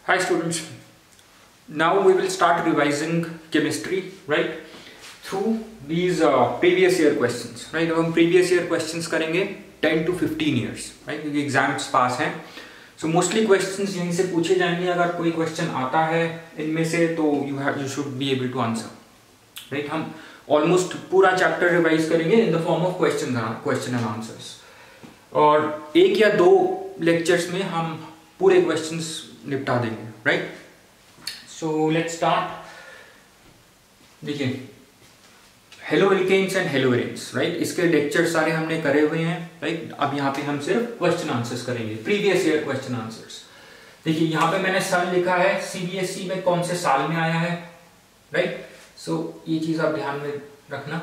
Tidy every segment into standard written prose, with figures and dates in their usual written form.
Hi students, now we will start revising chemistry, right, through these previous year questions, right. अब हम previous year questions करेंगे 10 to 15 years, right, क्योंकि exams पास हैं, so mostly questions यहीं से पूछे जाएंगे. अगर कोई question आता है इनमें से तो you should be able to answer, right. हम almost पूरा chapter revise करेंगे in the form of question and answers, और एक या दो lectures में हम पूरे questions निपटा देंगे, राइट. So let's start. देखिए, halo alkanes and hello arenes, right, इसके लेक्चर सारे हमने करे हुए हैं, राइट. अब यहाँ पे हम सिर्फ क्वेश्चन आंसर्स करेंगे, प्रीवियस ईयर क्वेश्चन आंसर्स. देखिए यहाँ पे मैंने साल लिखा है, सीबीएसई में कौन से साल में आया है, राइट. सो ये चीज आप ध्यान में रखना.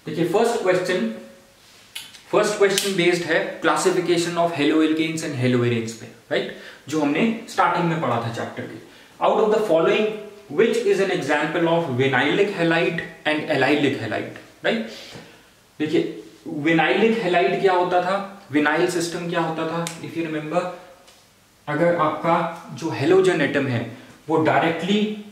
देखिए फर्स्ट क्वेश्चन बेस्ड है classification of halo alkanes and hello arenes पे, राइट, जो हमने स्टार्टिंग में पढ़ा था चैप्टर के. Out of the following which is an example of vinylic halide and allylic halide, right. देखिए विनाइलिक हैलाइड क्या होता था, विनाइल सिस्टम क्या होता था, इफ यू रिमेंबर, अगर आपका जो हेलोजन एटम है वो डायरेक्टली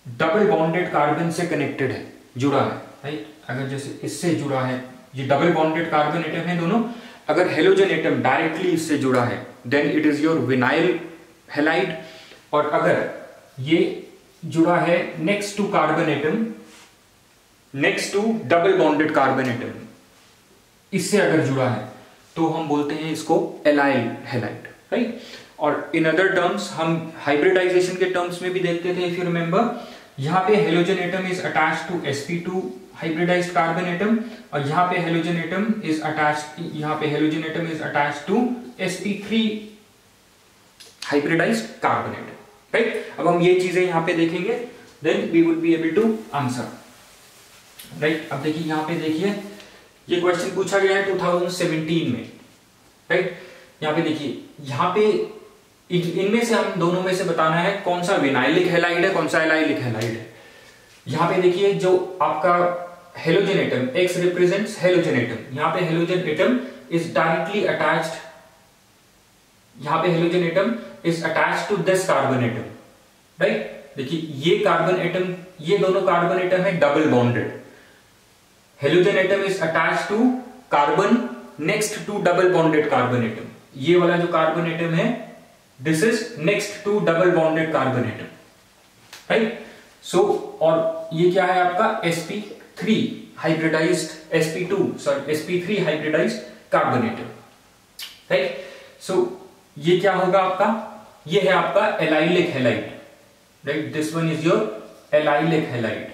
डबल बॉन्डेड कार्बन से कनेक्टेड है, जुड़ा है, राइट. अगर जैसे इससे जुड़ा है, ये डबल बॉन्डेड कार्बन एटम है दोनों, अगर हेलोजन एटम डायरेक्टली इससे जुड़ा है then it is your vinyl halide. और अगर ये जुड़ा है next to carbon atom, next to double bonded carbon atom, इससे अगर जुड़ा है तो हम बोलते हैं इसको एलाइल हैलाइड, राइट. और इन अदर टर्म्स हम हाइब्रिडाइजेशन के टर्म्स में भी देखते थे, इफ यू रिमेंबर, यहां पे halogen atom is attached to sp2 hybridized carbon atom, और यहां पे halogen atom is attached to sp3 hybridized carbon atom, right. अब हम ये चीजें यहां पे देखेंगे, then we would be able to answer, right. अब देखिए यहां पे, देखिए ये क्वेश्चन पूछा गया है 2017 में, राइट. यहां पे देखिए, यहां पे इनमें से हम दोनों में से बताना है कौन सा विनाइलिक हैलाइड है, कौन सा एलाइलिक हैलाइड है. यहां पे देखिए जो आपका halogen atom, X represents halogen atom, यहां पे halogen atom is directly attached, यहां पे halogen atom is attached to this carbon atom, right. देखिए ये कार्बन एटम, ये दोनों कार्बन एटम है double bonded. Halogen atom is attached to carbon next to double bonded carbon atom. ये वाला जो कार्बन एटम है this is next to double bonded carbon atom, right. So और ये क्या है आपका sp3 hybridized, sp3 hybridized carbon atom, right. So ये क्या होगा आपका, ये है आपका allylic halide, right. This one is your allylic halide.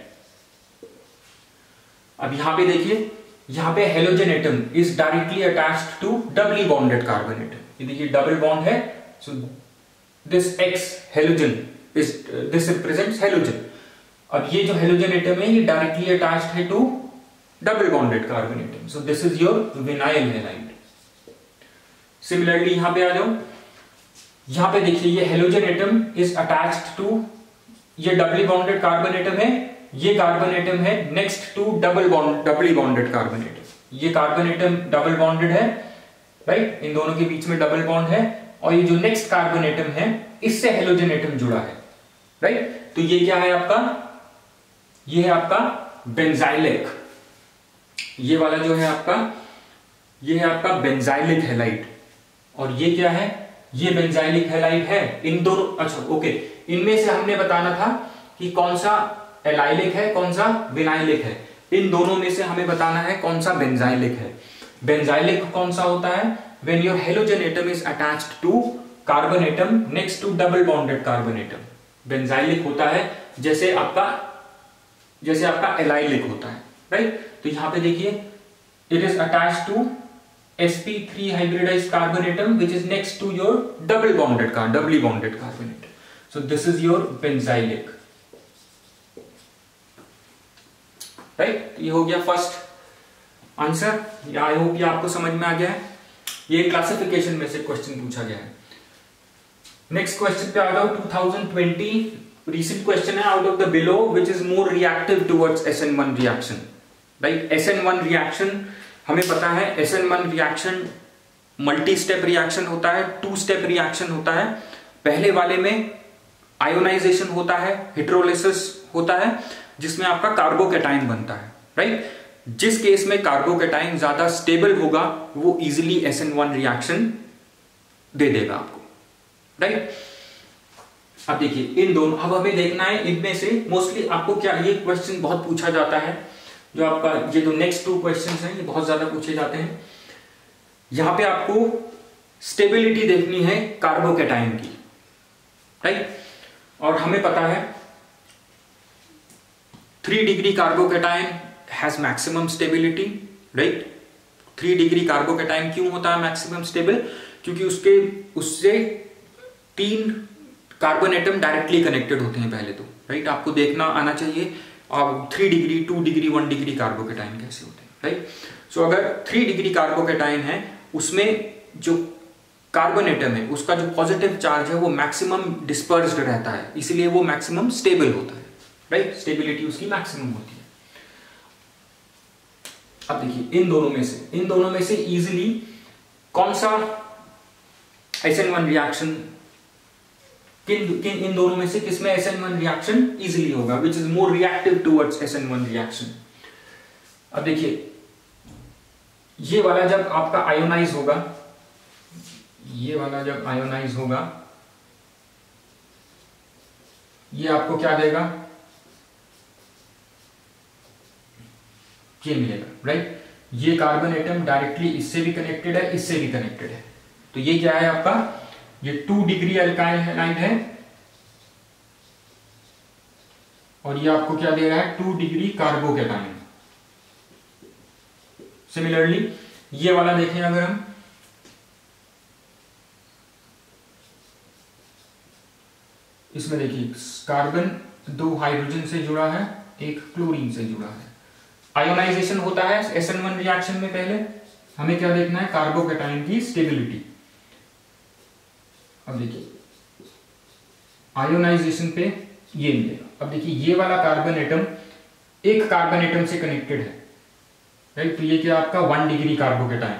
अब यहां पे देखिए, यहां पे halogen atom is directly attached to doubly bonded carbon atom. ये देखिए डबल बॉन्ड है, so this X halogen is, this represents halogen. अब ये जो हेलोजन एटम है ये डायरेक्टली अटैच्ड है to double bonded carbon atom, so this is your vinyl halide. Similarly यहां पे आ जाओ, यहां पे देखिए ये halogen atom is attached to, ये डबली बॉन्डेड कार्बन एटम है, ये कार्बन एटम है next to doubly bonded carbon atom. ये कार्बन एटम डबल बॉन्डेड है, राइट, इन दोनों के बीच में डबल बॉन्ड है, और ये जो नेक्स्ट कार्बन एटम है इससे हेलोजन एटम जुड़ा है, राइट. तो ये क्या है आपका, ये है आपका बेंजाइलिक, ये वाला जो है आपका, ये है आपका बेंजाइलिक हैलाइड. और ये क्या है, ये बेंजाइलिक हैलाइड है. इन दोनों, अच्छा ओके, इनमें से हमने बताना था कि कौन सा एलाइलिक है, कौन सा विनाइलिक है. इन दोनों में से हमें बताना है कौन सा बेंजाइलिक है. बेंजाइलिक कौन सा होता है, when your halogen atom is attached to carbon atom next to double bonded carbon atom. Benzylic होता है जैसे आपका एलाइलिक होता है, राइट. तो यहां पे देखिए it is attached to sp3 hybridized carbon atom which is next to your doubly bonded carbon atom. So this is your benzylic, right. ये हो गया फर्स्ट आंसर. आई होप ये आपको समझ में आ गया है. ये क्लासिफिकेशन में से क्वेश्चन पूछा गया है. नेक्स्ट क्वेश्चन पे आ जाओ. 2020 recent question है, out of the below which is more reactive towards SN1 reaction, right. SN1 reaction हमें पता है, SN1 reaction multi step reaction होता है, टू स्टेप रिएक्शन होता है. पहले वाले में आयोनाइजेशन होता है, हेटेरोलिसिस होता है, जिसमें आपका कार्बोकैटायन बनता है, राइट। जिस केस में कार्बोकैटायन ज्यादा स्टेबल होगा वो इजीली SN1 रिएक्शन दे देगा आपको, राइट। अब देखिए इन दोनों, अब हमें देखना है इनमें से मोस्टली आपको क्या, ये क्वेश्चन बहुत पूछा जाता है, जो आपका ये जो नेक्स्ट 2 क्वेश्चंस हैं ये बहुत ज्यादा पूछे जाते हैं। यहां पे आपको स्टेबिलिटी देखनी है कार्बोकैटायन की, राइट। और हमें पता है 3 degree carbocation has maximum stability, right. 3 degree carbocation क्यों होता है मैक्सिमम स्टेबल? क्योंकि उससे 3 कार्बन एटम डायरेक्टली कनेक्टेड होते हैं पहले तो, राइट। आपको देखना आना चाहिए और 3 डिग्री, 2 डिग्री, 1 डिग्री कार्बोकैटायन कैसे होते हैं, राइट। सो अगर 3 डिग्री कार्बोकैटायन है, उसमें जो कार्बन एटम है उसका जो पॉजिटिव चार्ज है वो मैक्सिमम डिस्पर्स्ड रहता है, इसलिए वो मैक्सिमम स्टेबल होता है, राइट। स्टेबिलिटी उसकी मैक्सिमम होती है। अब देखिए इन दोनों में से इजीली कौन सा SN1 रिएक्शन, इन दोनों में से किसमें SN1 रिएक्शन इजीली होगा, which is more reactive towards SN1 reaction. अब देखिए ये वाला जब आपका आयोनाइज होगा, ये वाला जब आयोनाइज होगा, ये आपको क्या देगा, ये मिलेगा, राइट। ये कार्बन एटम डायरेक्टली इससे भी कनेक्टेड है, इससे भी कनेक्टेड है, तो ये क्या है आपका, ये 2 डिग्री अल्काइल हैलाइड है, और ये आपको क्या दे रहा है, 2 डिग्री कार्बोकैटायन। सिमिलरली ये वाला देखें अगर हम, इसमें देखिए कार्बन 2 हाइड्रोजन से जुड़ा है, 1 क्लोरीन से जुड़ा है। आयोनाइजेशन होता है SN1 रिएक्शन में, पहले हमें क्या देखना है, कार्बोकैटायन की स्टेबिलिटी। अब देखिए आयोनाइजेशन पे ये मिलेगा। अब देखिए ये वाला कार्बन एटम एक कार्बन एटम से कनेक्टेड है, राइट, तो ये क्या आपका 1 डिग्री कार्बोकैटायन,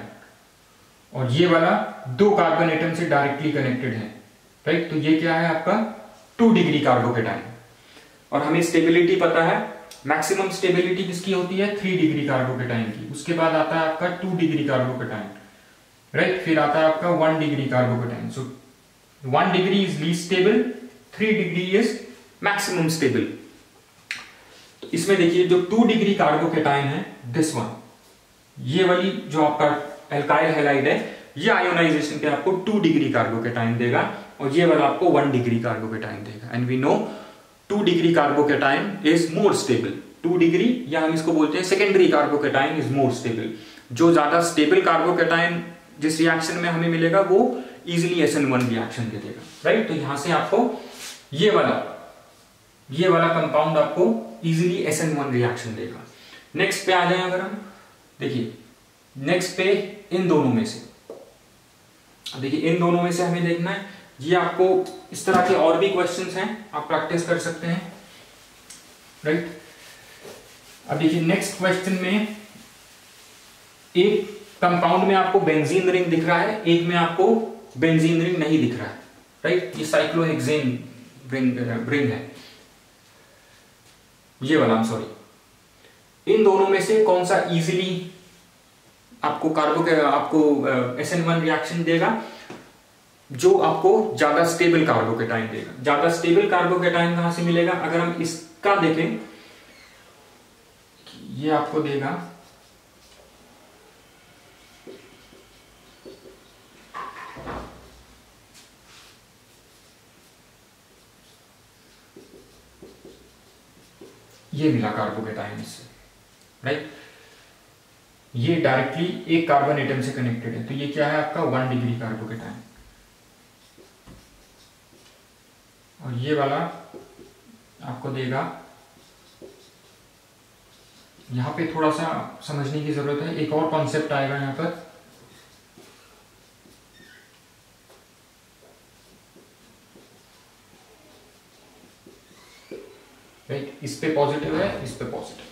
और ये वाला 2 कार्बन एटम से डायरेक्टली कनेक्टेड है, राइट, तो ये क्या है आपका 2 डिग्री कार्बोकैटायन। और हमें स्टेबिलिटी पता है, मैक्सिमम स्टेबिलिटी किसकी होती है, 3 डिग्री कार्बोकैटायन की। उसके बाद आता है आपका 2 डिग्री कार्बोकैटायन, राइट, फिर आता है आपका 1 degree carbocation. So 1 degree is least stable, 3 degree is maximum stable. तो इसमें देखिए जो 2 डिग्री कार्बोकैटायन है, दिस वन, ये वाली जो आपका एल्काइल हैलाइड है, ये आयोनाइजेशन पे आपको 2 डिग्री कार्बोकैटायन देगा, और ये वाला आपको 1 डिग्री कार्बोकैटायन देगा। And we know 2 degree carbocation is more stable. 2 degree या हम इसको बोलते हैं secondary carbocation is more stable. जो ज्यादा स्टेबल कार्बोकैटायन जिस रिएक्शन में हमें मिलेगा वो इजीली SN1 रिएक्शन दे देगा, राइट। तो यहां से आपको ये वाला कंपाउंड आपको इजीली SN1 रिएक्शन देगा। नेक्स्ट पे आ जाए अगर हम, देखिए नेक्स्ट पे इन दोनों में से, देखिए इन दोनों में से हमें देखना है, ये आपको इस तरह के और भी क्वेश्चंस हैं, आप प्रैक्टिस कर सकते हैं, राइट। अब देखिए नेक्स्ट क्वेश्चन में एक कंपाउंड में आपको बेंजीन रिंग दिख रहा है, एक में आपको बेंजीन रिंग नहीं दिख रहा है, राइट। ये साइक्लोहेक्सेन रिंग है, ये वाला, सॉरी। इन दोनों में से कौन सा इजीली आपको SN1 रिएक्शन देगा, जो आपको ज्यादा स्टेबल कार्बोकैटायन देगा। ज्यादा स्टेबल कार्बोकैटायन कहां से मिलेगा, अगर हम इसका देखें, ये आपको देगा ये मिला कार्बोकैटायन इससे, राइट। ये डायरेक्टली एक कार्बन एटम से कनेक्टेड है, तो ये क्या है आपका 1 डिग्री कार्बोकैटायन। और ये वाला आपको देगा, यहां पे थोड़ा सा समझने की जरूरत है, एक और कॉन्सेप्ट आएगा यहां पर, राइट। इस पे पॉजिटिव है, इस पे पॉजिटिव है,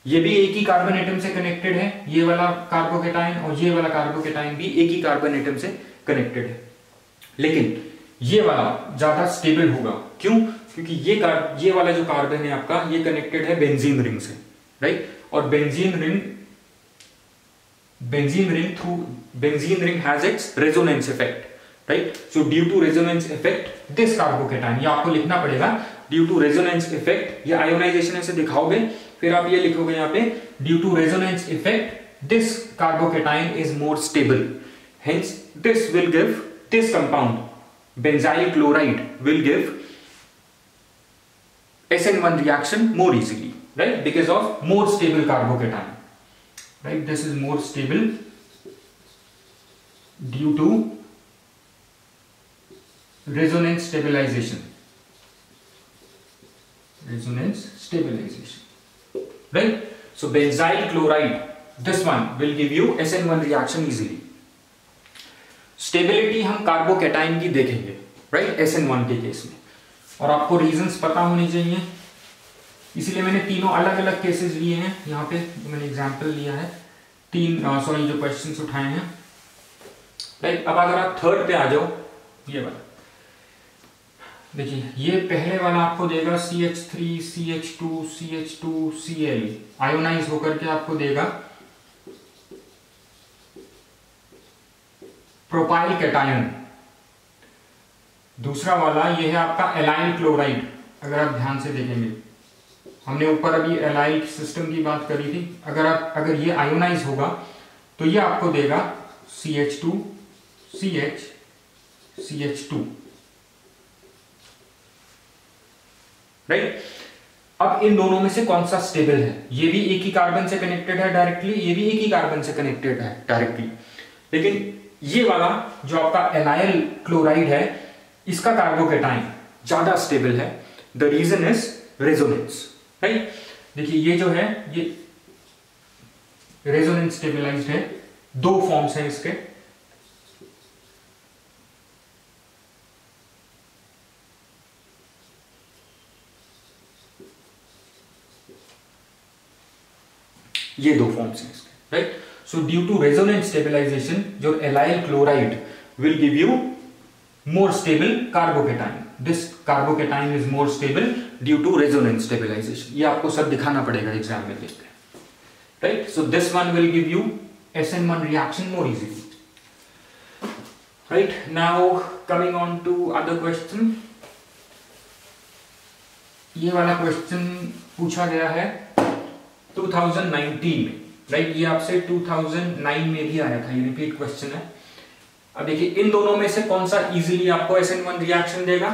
ये भी एक ही कार्बन एटम से कनेक्टेड है, ये वाला कार्बोकैटायन, और ये वाला कार्बोकैटायन भी एक ही कार्बन एटम से कनेक्टेड है। लेकिन ये वाला ज्यादा स्टेबल होगा। क्यों? क्योंकि ये वाला जो कार्बन है आपका, ये कनेक्टेड है बेंजीन रिंग से, राइट? और benzene ring has its resonance effect, right? So due to resonance effect this carbocation, ये आपको लिखना पड़ेगा, ड्यू टू रेजोनेंस इफेक्ट, ये आयोनाइजेशन ऐसे दिखाओगे, फिर आप ये लिखोगे यहाँ पे due to resonance effect this carbocation is more stable, hence this will give, this compound benzyl chloride will give SN1 reaction more easily, right? Because of more stable carbocation, right? This is more stable due to resonance stabilization, right? So benzyl chloride, this one will give you SN1 reaction easily. Stability हम carbocation की देखेंगे, right? SN1 के case में, और आपको reasons पता होनी चाहिए, इसीलिए मैंने तीनों अलग अलग केसेस लिए हैं यहाँ पे, मैंने एग्जांपल लिया है, जो क्वेश्चंस उठाए हैं, राइट? अब अगर आप थर्ड पे आ जाओ, ये वाला देखिए, ये पहले वाला आपको देगा CH3 CH2 CH2 Cl, ionise होकर के आपको देगा प्रोपाइल कैटायन। दूसरा वाला ये है आपका एलाइल क्लोराइड। अगर आप ध्यान से देखेंगे, हमने ऊपर अभी एलाइल सिस्टम की बात करी थी, अगर ये आयोनाइज होगा तो ये आपको देगा CH2 CH CH2, राइट? अब इन दोनों में से कौन सा स्टेबल है? ये भी एक ही कार्बन से कनेक्टेड है डायरेक्टली, ये भी एक ही कार्बन से कनेक्टेड है डायरेक्टली, लेकिन ये वाला जो आपका एलाइल क्लोराइड है, इसका कार्बोकेटाइन ज्यादा स्टेबल है। The reason is resonance, right? देखिए ये जो है, ये रेजोनेंस स्टेबलाइज्ड है, दो फॉर्म्स हैं इसके, ये दो फॉर्म्स हैं इसके, right? So due to resonance stabilization your allyl chloride will give you more stable carbocation. This carbocation is more stable due to resonance stabilization. ये आपको सब दिखाना पड़ेगा एग्जाम में देख के, right? So this one will give you SN1 reaction more easily, right? Now coming on to other question. ये वाला क्वेश्चन पूछा गया है 2019 में, राइट? ये आपसे 2009 में भी आया था, ये रिपीट क्वेश्चन है। अब देखिए, इन दोनों में से कौन सा इजीली आपको SN1 रिएक्शन देगा?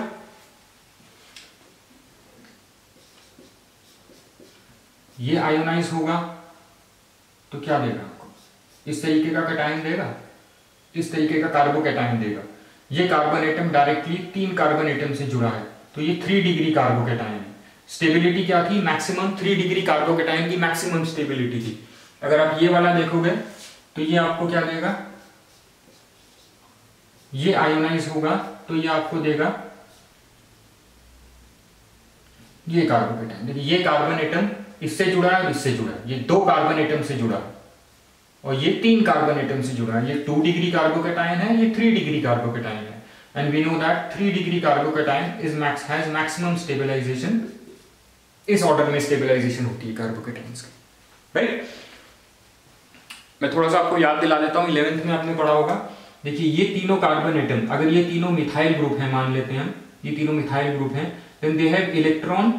ये आयोनाइज होगा तो क्या देगा आपको? इस तरीके का कैटायन देगा, इस तरीके का कार्बोकैटायन देगा। ये carbon atom directly 3 carbon atom से जुड़ा है, तो ये 3 डिग्री कार्बोकैटायन है। स्टेबिलिटी क्या थी? मैक्सिमम 3 डिग्री कार्बोकैटायन की मैक्सिमम स्टेबिलिटी थी। अगर आप ये वाला देखोगे तो ये आपको क्या देगा? ये आयोनाइज होगा तो ये आपको देगा ये कार्बोकेटायन। देखिए, ये कार्बन एटम इससे जुड़ा है और इससे जुड़ा है, ये 2 कार्बन एटम से जुड़ा है, और ये 3 कार्बन एटम से जुड़ा है। ये 2 डिग्री कार्बोकेटायन है, ये 3 डिग्री कार्बोकेटायन है, and we know that 3 degree carbocation has maximum stabilization. इस ऑर्डर में स्टेबलाइजेशन होती है कार्बोकेटायंस की, राइट? मैं थोड़ा सा आपको याद दिला देता हूं, 11th में आपने पढ़ा होगा। देखिए, ये तीनों कार्बन एटम, अगर ये तीनों मिथाइल ग्रुप हैं, मान लेते हैं हम ये तीनों मिथाइल ग्रुप हैं, then they have electron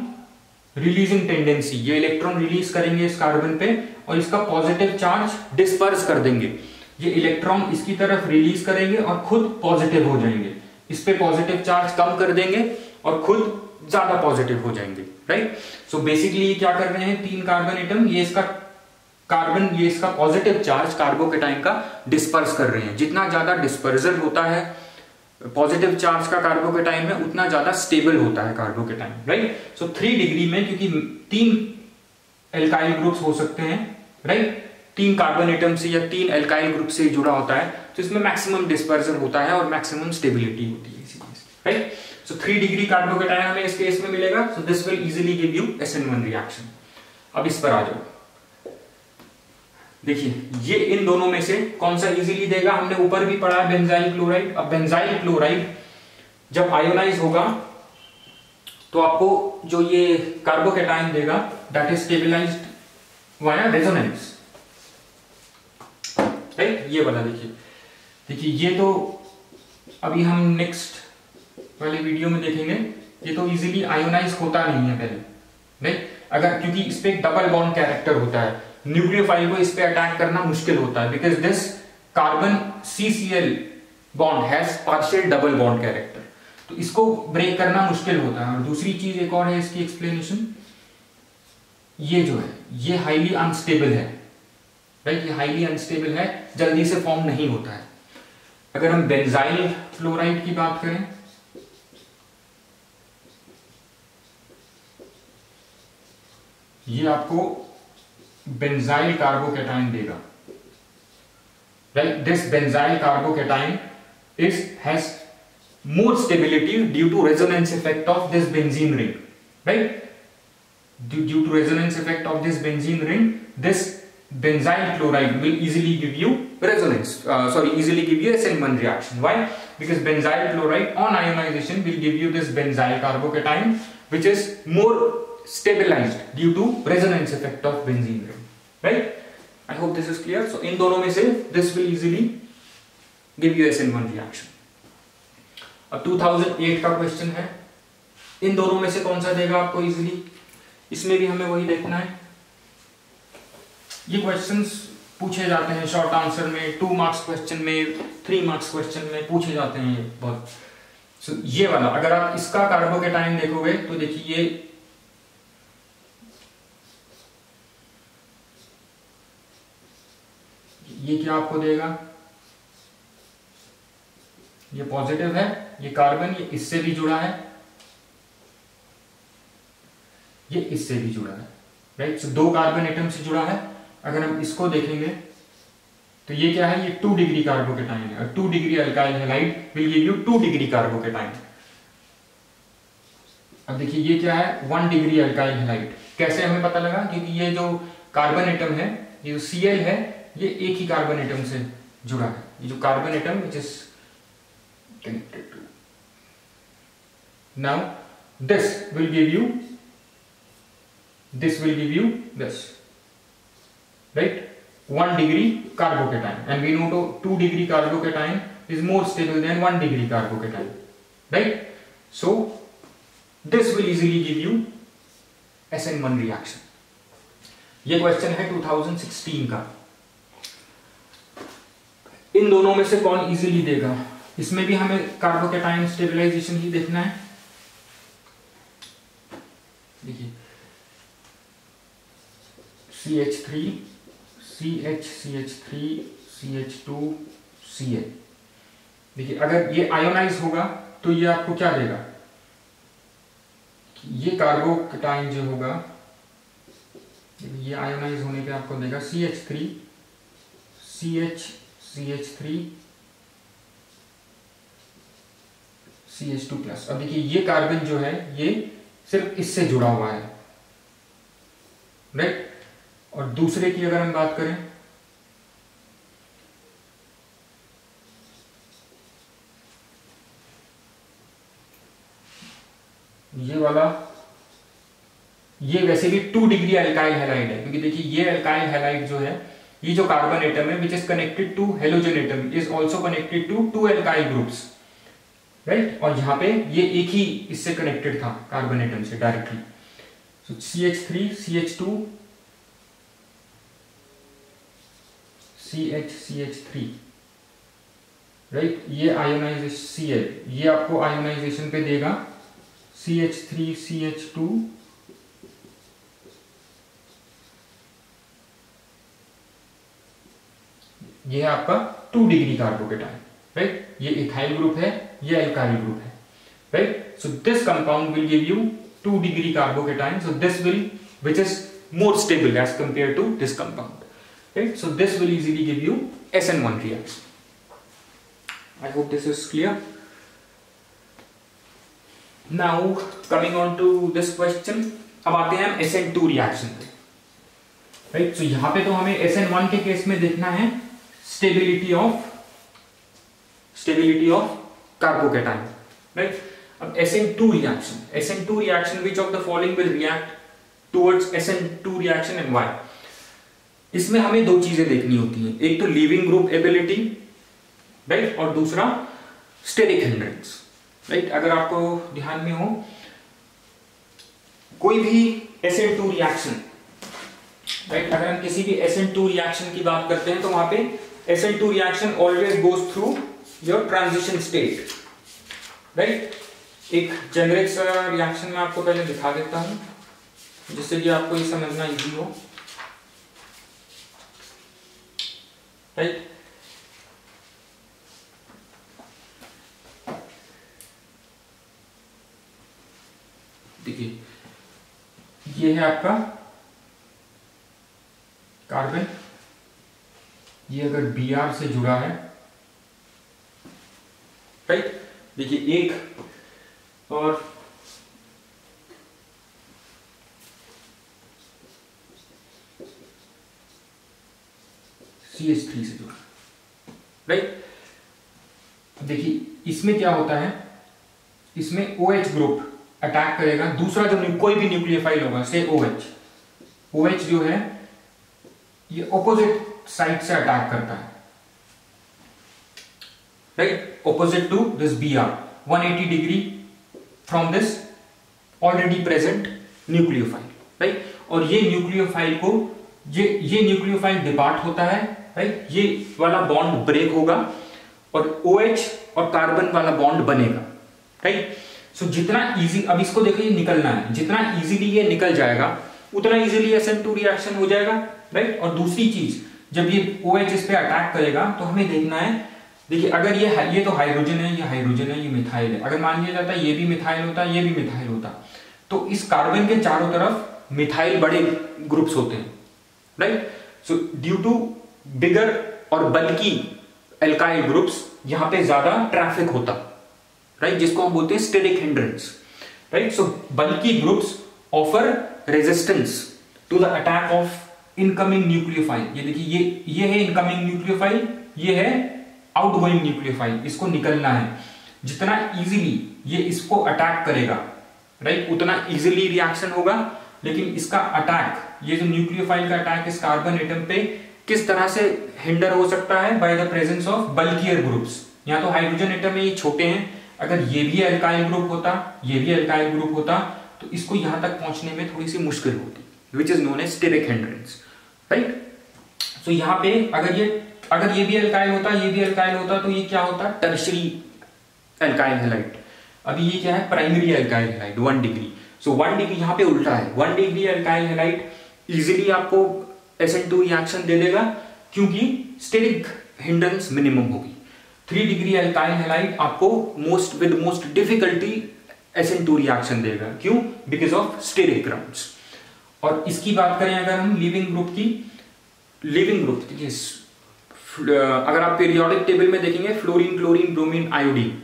releasing tendency. ये इलेक्ट्रॉन रिलीज करेंगे इस कार्बन पे और इसका पॉजिटिव चार्ज डिस्पर्स कर देंगे। ये इलेक्ट्रॉन इसकी तरफ रिलीज करेंगे और खुद पॉजिटिव हो जाएंगे, इस पे पॉजिटिव चार्ज कम कर देंगे और खुद ज्यादा पॉजिटिव हो जाएंगे, राइट? सो बेसिकली ये क्या कर रहे हैं, 3 कार्बन एटम, ये इसका कार्बन, ये इसका पॉजिटिव चार्ज कार्बोकेटाइन का डिस्पर्स कर रहे हैं। जितना ज्यादा डिस्पर्जल होता है पॉजिटिव चार्ज का कार्बोकेटाइन में, उतना ज्यादा स्टेबल होता है कार्बोकेटाइन, राइट? सो 3 डिग्री में, क्योंकि 3 एल्काइल ग्रुप्स हो सकते हैं, राइट? 3 कार्बन एटम से या 3 एल्काइल ग्रुप से जुड़ा होता है, तो इसमें मैक्सिमम डिस्पर्जल होता है और मैक्सिमम स्टेबिलिटी होती है, राइट? सो 3 डिग्री कार्बोकेटाइन हमें इस केस में मिलेगा। So this will easily give you SN1 reaction. अब इस पर आ जाओ, देखिए, ये इन दोनों में से कौन सा इजीली देगा? हमने ऊपर भी पढ़ा बेंजाइल क्लोराइड। अब बेंजाइल क्लोराइड जब आयोनाइज होगा तो आपको जो ये कार्बोकैटायन देगा that is stabilized via resonance, right. ये वाला देखिए ये तो अभी हम नेक्स्ट वाले वीडियो में देखेंगे, ये तो इजीली आयोनाइज होता नहीं है पहले, राइट। अगर क्योंकि इस पे एक डबल बॉन्ड कैरेक्टर होता है, न्यूक्लियोफाइल को इस पे अटैक करना मुश्किल होता है because this carbon CCl bond has partial double bond character, तो इसको ब्रेक करना मुश्किल होता है। और दूसरी चीज एक और है इसकी एक्सप्लेनेशन, ये जो है ये हाईली अनस्टेबल है, राइट। ये हाईली अनस्टेबल है, जल्दी से फॉर्म नहीं होता है। अगर हम बेंजाइल फ्लोराइड की बात करें, ये आपको बेंजाइल कार्बोकैटायन देगा, right. This benzyl carbocation has more stability due to resonance effect of this benzene ring, right? Due to resonance effect of this benzene ring, this benzyl chloride will easily give you resonance, easily give you SN1 reaction. Why? Because benzyl chloride on ionization will give you this benzyl carbocation, which is more stabilized due to resonance effect of benzene ring, right? I hope this is clear. So इन दोनों में से this will easily give you SN1 reaction. अब 2008 का question है, इन दोनों में से कौन सा देगा आपको इजीली, इसमें भी हमें वही देखना है। ये क्वेश्चंस पूछे जाते हैं शॉर्ट आंसर में, 2 मार्क्स क्वेश्चन में, 3 मार्क्स क्वेश्चन में पूछे जाते हैं ये बहुत। So, ये वाला अगर आप इसका कार्बोकैटायन देखोगे तो देखिए ये क्या आपको देगा, ये पॉजिटिव है, ये कार्बन ये इससे भी जुड़ा है, ये इससे भी जुड़ा है, राइट। सो 2 कार्बन एटम से जुड़ा है। अगर हम इसको देखेंगे तो ये क्या है, ये 2 डिग्री कार्बोकैटायन है, और 2 degree alkyl halide will give you 2 degree carbocation. अब देखिए ये क्या है, 1 डिग्री अल्काइल हैलाइड। कैसे हमें पता लगा, क्योंकि ये जो कार्बन एटम है, ये जो Cl है, ये एक ही कार्बन एटम से जुड़ा है। ये जो carbon atom which is connected to, now this will give you this, right, 1 degree carbocation, and we know 2 degree carbocation is more stable than 1 degree carbocation, right. So this will easily give you SN1 reaction. ये question है 2016 का। इन दोनों में से कौन easily देगा, इसमें भी हमें कार्बोकैटायन स्टेबलाइजेशन ही देखना है। देखिए CH3 CH3 CH2 Cl, देखिए अगर ये आयोनाइज होगा तो ये आपको क्या देगा, ये कार्बोकैटायन जो होगा ये आयोनाइज होने पे आपको देगा CH3 CH3 CH2+। अब देखिए ये कार्बन जो है ये सिर्फ इससे जुड़ा हुआ है, राइट। और दूसरे की अगर हम बात करें, ये वाला, ये वैसे भी 2 डिग्री अल्काइल हैलाइड है, क्योंकि देखिए ये अल्काइल हैलाइड जो है, ये जो कार्बन एटम है which is connected to halogen atom is also connected to 2 alkyl groups, right. और यहां पे ये एक ही इससे कनेक्टेड था कार्बन एटम से directly. So CH3 CH2 CH3, राइट। ये आयोनाइजेशन Cl, ये आपको आयोनाइजेशन पे देगा CH3 CH2 ये है आपका 2 डिग्री कार्बोकैटायन, राइट। ये इथाइल ग्रुप है, ये अल्काइल ग्रुप है, right. So this compound will give you 2 degree carbocation, so this will which is more stable as compared to this compound, right. So this will easily give you SN1 reaction. I hope this is clear. Now coming on to this question, अब आते हैं हम SN2 reaction पे, right. So यहां पे तो हमें SN1 के केस में देखना है स्टेबिलिटी ऑफ कार्बोकैटायन, राइट। अब SN2 reaction which of the following will react towards SN2 reaction and why. इसमें हमें दो चीजें देखनी होती हैं, एक तो लीविंग ग्रुप एबिलिटी, राइट, और दूसरा स्टेरिक हिंड्रेंस, राइट। अगर आपको ध्यान में हो, कोई भी SN2 रिएक्शन, राइट, अगर हम किसी भी SN2 रिएक्शन की बात करते हैं तो वहां पे SN2 reaction always goes through your transition state, right. एक जेनेरिक सा रिएक्शन मैं आपको पहले दिखा देता हूं जिससे कि आपको ये समझना इजी हो, राइट। देखिए ये है आपका कार्बन, ये अगर Br से जुड़ा है, राइट। देखिए एक और CH3 से जुड़ा, राइट। देखिए इसमें क्या होता है, इसमें OH ग्रुप अटैक करेगा दूसरा जो कोई भी न्यूक्लियोफाइल होगा, से OH जो है ये ऑपोजिट साइड से अटैक करता है, right, opposite to this Br 180 degree from this already present nucleophile, right. और ये न्यूक्लियोफाइल को ये न्यूक्लियोफाइल डिपार्ट होता है, राइट, ये वाला बॉन्ड ब्रेक होगा और OH और कार्बन वाला बॉन्ड बनेगा, राइट। सो जितना इजी, अब इसको देखिए निकलना है, जितना इजीली ये निकल जाएगा उतना इजीली SN2 रिएक्शन हो जाएगा, राइट। और दूसरी चीज, जब ये OH इस पे अटैक करेगा तो हमें देखना है, देखिए अगर ये तो हाइड्रोजन है, ये हाइड्रोजन है, ये मिथाइल है, अगर मान लिया जाता है ये भी मिथाइल होता, ये भी मिथाइल होता, तो इस कार्बन के चारों तरफ मिथाइल बड़े ग्रुप्स होते हैं, राइट। सो ड्यू टू बिगर और बल्कि एल्काइल ग्रुप्स यहां पे ज्यादा ट्रैफिक होता, राइट, जिसको हम बोलते हैं steric hindrance, right. So bulky groups offer resistance to the attack of incoming nucleophile. ये देखिए ये है इनकमिंग न्यूक्लियोफाइल, ये है आउटगोइंग न्यूक्लियोफाइल, इसको निकलना है। जितना इजीली ये इसको अटैक करेगा, राइट, उतना इजीली रिएक्शन होगा। लेकिन इसका अटैक, ये जो न्यूक्लियोफाइल का अटैक इस कार्बन एटम पे किस तरह से हिंडर हो सकता है, by the presence of bulkier groups. यहां तो हाइड्रोजन एटम में ये छोटे हैं, अगर ये भी अल्काइल ग्रुप होता, ये भी अल्काइल ग्रुप होता, तो इसको यहां तक पहुंचने में थोड़ी सी मुश्किल होती, which is known as steric hindrance, right. So यहां पे अगर ये भी अल्काइल होता, ये भी अल्काइल होता, तो ये क्या होता, टर्शरी अल्काइल हैलाइड। अभी ये क्या है, प्राइमरी अल्काइल हैलाइड 1 डिग्री। सो 1 डिग्री यहां पे उल्टा है, 1 डिग्री अल्काइल हैलाइड इजीली आपको SN2 रिएक्शन दे देगा क्योंकि स्टेरिक हिंड्रेंस मिनिमम होगी। 3 डिग्री अल्काइल हैलाइड आपको with most difficulty SN2 reaction देगा, क्यों, बिकॉज ऑफ स्टेरिक ग्राउंड्स। और इसकी बात करें अगर हम लिविंग ग्रुप की, लिविंग ग्रुप देखिए, अगर आप पीरियोडिक टेबल में देखेंगे, फ्लोरीन, क्लोरीन, ब्रोमीन, आयोडीन,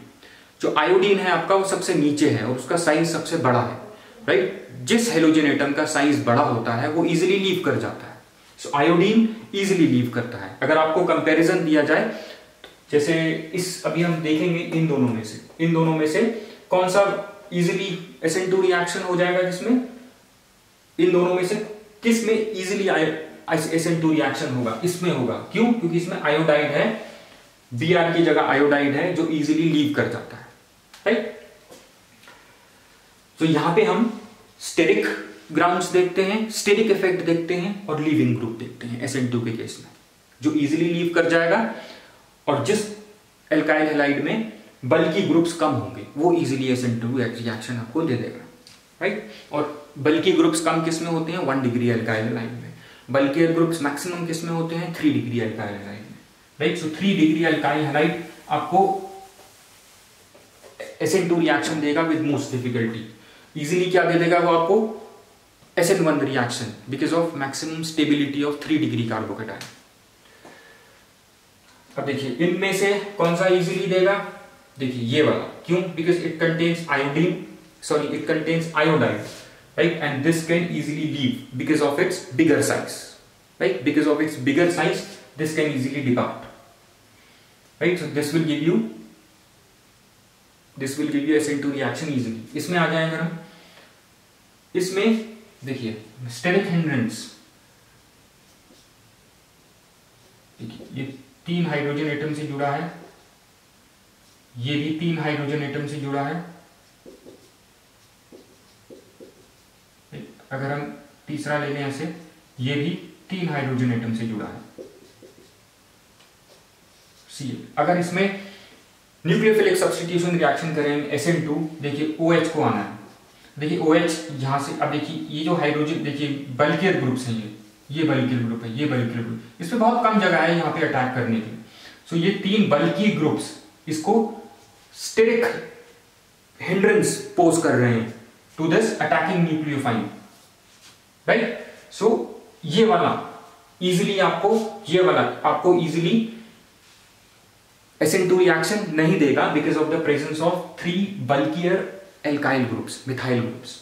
जो आयोडीन है आपका वो सबसे नीचे है और उसका साइज सबसे बड़ा है, राइट। जिस हेलोजन एटम का साइज बड़ा होता है वो इजीली लीव कर जाता है, सो आयोडीन इजीली लीव करता है। अगर आपको कंपैरिजन दिया जाए, जैसे अभी हम देखेंगे इन दोनों में से कौन सा इजीली SN2 रिएक्शन हो जाएगा, जिसमें इन दोनों में से किस में इजीली SN2 रिएक्शन होगा, इसमें होगा। क्यों, क्योंकि इसमें आयोडाइड है, Br की जगह आयोडाइड है जो इजीली लीव कर जाता है, राइट। तो यहां पे हम स्टेरिक ग्राउंड्स देखते हैं, स्टेरिक इफेक्ट देखते हैं और लीविंग ग्रुप देखते हैं SN2 के केस में, जो इजीली लीव कर जाएगा। और जिस एल्काइल हैलाइड में बल्कि ग्रुप्स कम होंगे वो इजीली SN2 रिएक्शन आपको दे देगा, राइट। और बल्कि ग्रुप्स कम किस में होते हैं, 1 डिग्री एल्काइल हैलाइड में। बल्कि ग्रुप्स मैक्सिमम किस में होते हैं, 3 डिग्री एल्काइल हैलाइड में, राइट। सो 3 डिग्री एल्काइल हैलाइड आपको SN2 रिएक्शन देगा विद मोस्ट डिफिकल्टी। इजीली क्या दे देगा वो आपको, SN1 reaction, because of maximum stability of 3 degree carbocation. अब देखिए इनमें से कौन सा इजीली देगा, देखिए ये वाला, क्यों, because it contains it contains iodide, right, and this can easily leave because of its bigger size, right, because of its bigger size this can easily depart, right. So this will give you this will give you SN2 reaction easily. इसमें आ जाए अगर हम, इसमें देखिए steric hindrance, ये 3 hydrogen atom से जुड़ा है, ये भी 3 हाइड्रोजन एटम से जुड़ा है। अगर हम तीसरा ले लें ऐसे, ये भी 3 हाइड्रोजन एटम से जुड़ा है Cl। अगर इसमें न्यूक्लियोफिलिक सब्स्टिट्यूशन रिएक्शन करें SN2, देखिए OH को आना है। देखिए OH यहां से, अब देखिए ये जो हाइड्रोजन, देखिए बल्कियर ग्रुप्स हैं, ये बल्कियर ग्रुप है, ये बल्कियर ग्रुप, इसमें बहुत कम जगह है यहाँ पे अटैक करने की। सो ये 3 बल्की ग्रुप्स इसको स्टेरिक हिंड्रेंस पोज कर रहे हैं to this attacking nucleophile, right. So ये वाला इजीली आपको, ये वाला आपको इजीली SN2 रिएक्शन नहीं देगा because of the presence of 3 bulkier alkyl groups, methyl groups.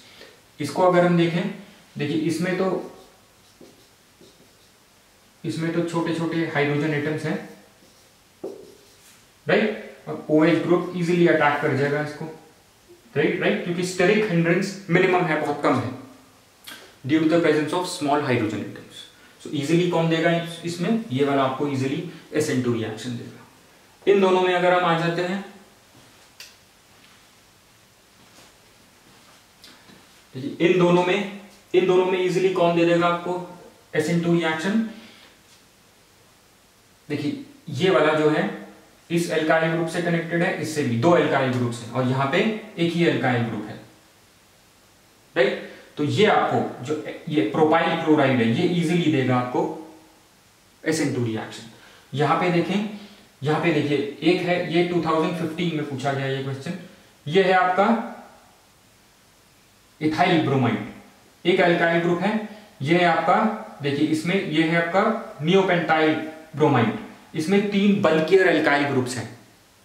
इसको अगर हम देखें, देखिए इसमें तो छोटे छोटे हाइड्रोजन एटम्स हैं, राइट। और OH ग्रुप इजीली अटैक कर जाएगा इसको, राइट, क्योंकि स्टेरिक हिंड्रेंस मिनिमम है, बहुत कम है due to the presence of small hydrogen atoms. So easily कौन देगा इसमें, ये वाला आपको इजीली SN2 रिएक्शन देगा। इन दोनों में अगर हम आ जाते हैं, इन दोनों में इजीली कौन दे देगा आपको SN2 रिएक्शन। देखिए ये वाला जो है इस एल्काइल ग्रुप से कनेक्टेड है, इससे भी 2 एल्काइल ग्रुप्स हैं और यहां पे एक ही एल्काइल ग्रुप है, राइट। तो ये आपको जो ये प्रोपाइल क्लोराइड है, ये इजीली देगा आपको SN2 रिएक्शन। यहां पे देखिए एक है, ये 2015 में पूछा गया ये क्वेश्चन, ये है आपका इथाइल ब्रोमाइड, एक एल्काइल ग्रुप है। ये है आपका, देखिए इसमें ये है आपका नियोपेंटाइल ब्रोमाइड, इसमें 3 बल्कियर एल्काइल ग्रुप्स हैं,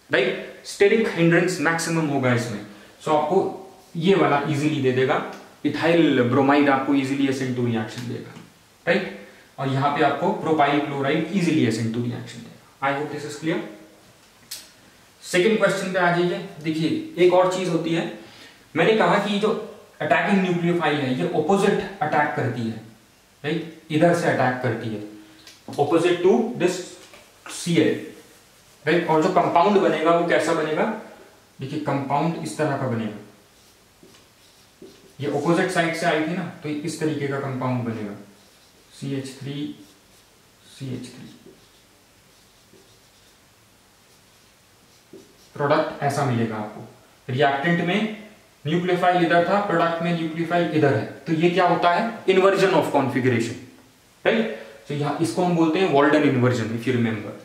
राइट। स्टेरिक हिंड्रेंस मैक्सिमम होगा इसमें। सो आपको ये वाला इजीली दे देगा, इथाइल ब्रोमाइड आपको इजीली SN2 रिएक्शन देगा, राइट। और यहां पे आपको propyl chloride easily SN2 reaction देगा। आई hope this is clear. Second question पे आ जाइए। देखिए एक और चीज होती है, मैंने कहा कि जो अटैकिंग न्यूक्लियोफाइल है ये ऑपोजिट अटैक करती है, राइट, इधर से अटैक करती है, opposite to this Cl, right. और जो कंपाउंड बनेगा वो कैसा बनेगा, देखिए कंपाउंड इस तरह का बनेगा, ये ऑपोजिट साइड से आई थी ना, तो इस तरीके का कंपाउंड बनेगा CH3 CH3। प्रोडक्ट ऐसा मिलेगा आपको। रिएक्टेंट में न्यूक्लियोफाइल इधर था, प्रोडक्ट में न्यूक्लियोफाइल इधर है, तो ये क्या होता है, इन्वर्जन ऑफ कॉन्फ़िगरेशन, राइट। तो यहां इसको हम बोलते हैं Walden inversion, if you remember.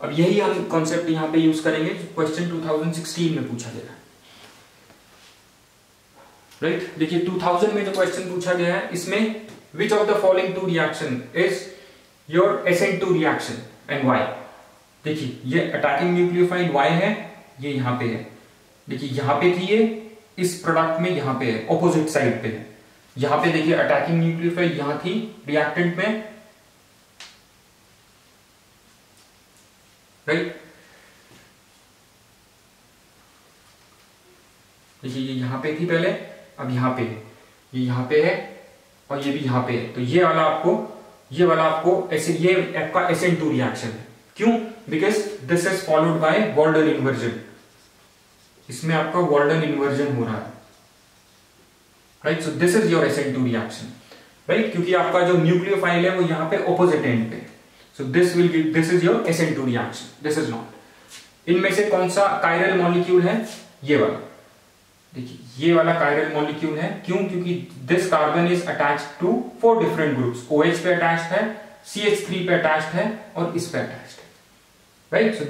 अब यही हम कॉन्सेप्ट यहां पे यूज करेंगे, क्वेश्चन 2016 में पूछा गया है, राइट। देखिए 2000 में जो क्वेश्चन पूछा गया है, इसमें which of the following 2 reaction is your SN2 reaction and why. देखिए ये अटैकिंग न्यूक्लियोफाइल Y है, ये यहां पे है, देखिए यहां पे थी ये, इस प्रोडक्ट में यहां पे है, ऑपोजिट साइड पे है। यहां पे देखिए अटैकिंग न्यूक्लियोफाइल यहां थी रिएक्टेंट में, राइट। देखिए ये यहां पे थी पहले, अब यहां पे है, ये यहां पे है और ये भी यहां पे है। तो ये वाला आपको ऐसे, ये आपका SN2 रिएक्शन है। क्यों, because this is followed by Walden inversion, इसमें आपका वॉल्डन इन्वर्जन हो रहा है, right. So this is your SN2 reaction, right, क्योंकि आपका जो न्यूक्लियोफाइल है वो यहां पे ऑपोजिट एंड पे है। So this is your SN2 reaction, this is not. इनमें से कौन सा कायरल मॉलिक्यूल है, ये वाला, देखिए ये वाला कायरल मॉलिक्यूल है। क्यों, क्योंकि this carbon is attached to 4 different groups, OH पे अटैच्ड है, CH3 पे अटैच्ड है और इस पे अटैच्ड है, right. So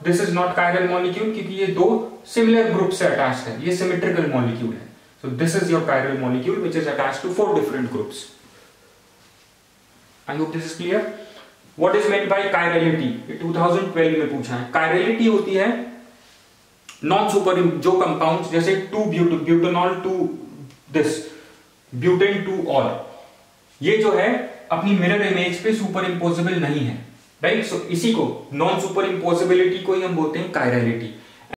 this is not chiral molecule, क्योंकि ये 2 सिमिलर ग्रुप से अटैच्ड है, ये सिमेट्रिकल मॉलिक्यूल है। So this is your chiral molecule which is attached to 4 different groups. I hope this is clear. What is meant by chirality, ये 2012 में पूछा है। कायरलिटी होती है नॉन सुपर, जो कंपाउंड जैसे 2 butanol two this butan two ol, ये जो है अपनी मिरर इमेज पे सुपर इंपोजेबल नहीं है, राइट। सो इसी को नॉन सुपर इंपोजिबिलिटी को ही हम बोलते हैं कायरलिटी।